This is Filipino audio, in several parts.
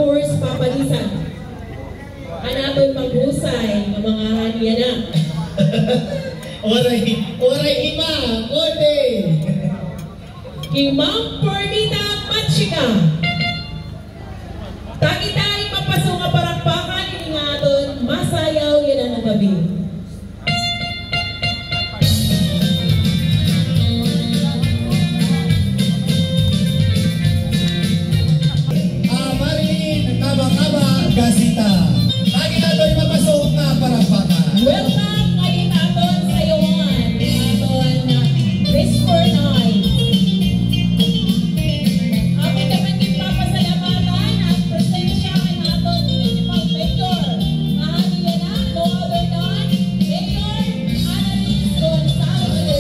course, papalisan. Anaton maghusay ng mga haniyanak. Oray ima, kote. Imam Pernita Machika. Takitay mapasok nga parakpakan ini nga aton masayaw yan ang gabi. Gasita. Lagi natin mapasok na parakpakan. Welcome ngayon natin sa iyon. Aton Chris Fornoy. Amin naman din papasalamatan ang presensya ng aton municipal mayor. Mahaliya na, no other than Mayor Annalise Gonzalo.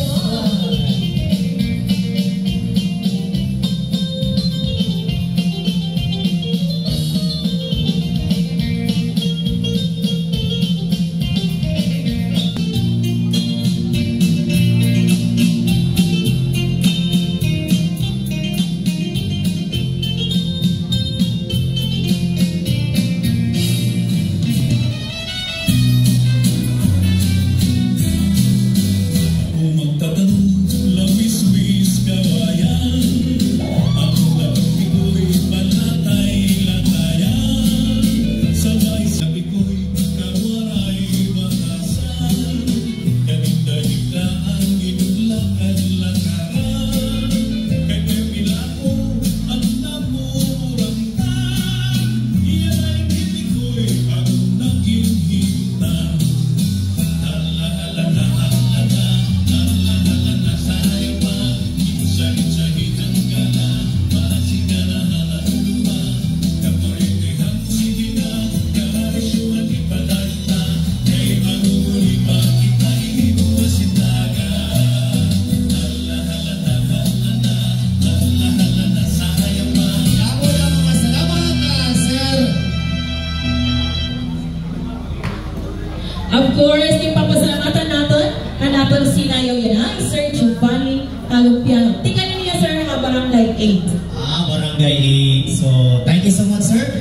Of course, yung papasalamatan natin, hanapon sinayaw yan ay Sir Giovanni Talupiano. Tingnan niyo sir, Barangay 8. Barangay 8. So, thank you so much, sir.